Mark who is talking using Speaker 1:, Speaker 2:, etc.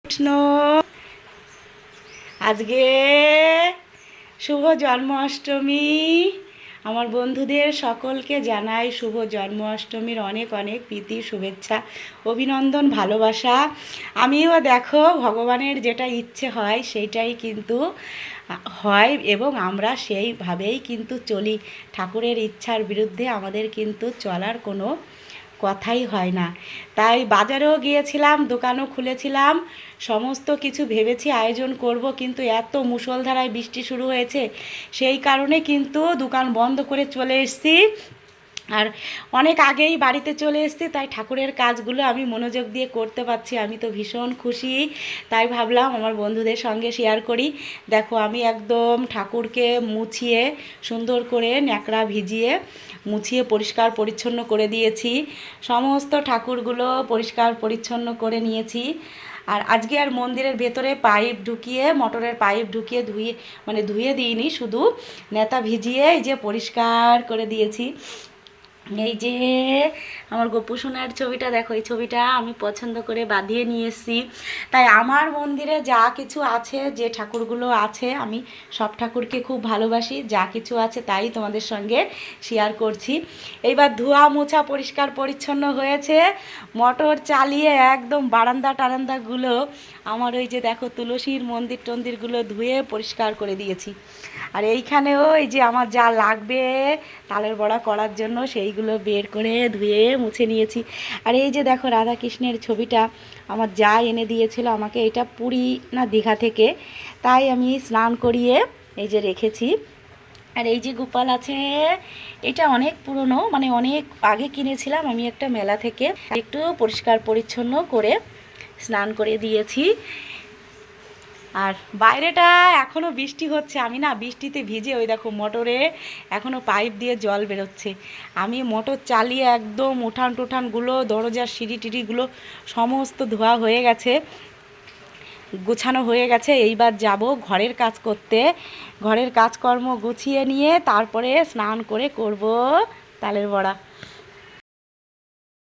Speaker 1: কৃষ্ণ। আজকে শুভ জন্মাষ্টমী। আমার বন্ধুদের সকলকে জানাই শুভ জন্মাষ্টমীর অনেক অনেক প্রীতি, শুভেচ্ছা, অভিনন্দন, ভালোবাসা। আমিও দেখো ভগবানের যেটা ইচ্ছে হয় সেইটাই কিন্তু হয় এবং আমরা সেইভাবেই কিন্তু চলি। ঠাকুরের ইচ্ছার বিরুদ্ধে আমাদের কিন্তু চলার কোনো কথাই হয় না। তাই বাজারেও গিয়েছিলাম, দোকানও খুলেছিলাম, সমস্ত কিছু ভেবেছি আয়োজন করব, কিন্তু এত মুষলধারায় বৃষ্টি শুরু হয়েছে, সেই কারণে কিন্তু দোকান বন্ধ করে চলে এসেছি। আর অনেক আগেই বাড়িতে চলে এসেছি, তাই ঠাকুরের কাজগুলো আমি মনোযোগ দিয়ে করতে পারছি। আমি তো ভীষণ খুশি, তাই ভাবলাম আমার বন্ধুদের সঙ্গে শেয়ার করি। দেখো আমি একদম ঠাকুরকে মুছিয়ে সুন্দর করে ন্যাকড়া ভিজিয়ে মুছিয়ে পরিষ্কার পরিচ্ছন্ন করে দিয়েছি। সমস্ত ঠাকুরগুলো পরিষ্কার পরিচ্ছন্ন করে নিয়েছি। আর আজকে আর মন্দিরের ভেতরে পাইপ ঢুকিয়ে, মোটরের পাইপ ঢুকিয়ে ধুয়ে দিইনি, শুধু নেতা ভিজিয়ে এই যে পরিষ্কার করে দিয়েছি। এই যে আমার গোপু সোনার ছবিটা দেখো, এই ছবিটা আমি পছন্দ করে বাঁধিয়ে নিয়ে এসেছি। তাই আমার মন্দিরে যা কিছু আছে, যে ঠাকুরগুলো আছে, আমি সব ঠাকুরকে খুব ভালোবাসি। যা কিছু আছে তাই তোমাদের সঙ্গে শেয়ার করছি। এইবার ধোয়া মোছা পরিষ্কার পরিচ্ছন্ন হয়েছে, মোটর চালিয়ে একদম বারান্দা টারান্দাগুলো আমার ওই যে দেখো তুলসীর মন্দির টন্দিরগুলো ধুয়ে পরিষ্কার করে দিয়েছি। আর এইখানেও এই যে আমার যা লাগবে তালের বড়া করার জন্য সেইগুলো বের করে ধুয়ে মুছে নিয়েছি। আর এই যে দেখো রাধাকৃষ্ণের ছবিটা আমার যা এনে দিয়েছিল আমাকে, এটা পুরী না দীঘা থেকে, তাই আমি স্নান করিয়ে এই যে রেখেছি। আর এই যে গোপাল আছে, এটা অনেক পুরনো, মানে অনেক আগে কিনেছিলাম আমি একটা মেলা থেকে। একটু পরিষ্কার পরিচ্ছন্ন করে স্নান করে দিয়েছি। আর বাইরেটা এখনও বৃষ্টি হচ্ছে, আমি না বৃষ্টিতে ভিজে ওই দেখো মোটরে এখনও পাইপ দিয়ে জল বেরোচ্ছে। আমি মোটর চালিয়ে একদম উঠান টুঠানগুলো, দরজার সিঁড়ি টিড়িগুলো সমস্ত ধোয়া হয়ে গেছে, গোছানো হয়ে গেছে। এইবার যাব ঘরের কাজ করতে। ঘরের কাজকর্ম গুছিয়ে নিয়ে তারপরে স্নান করে করব তালের বড়া।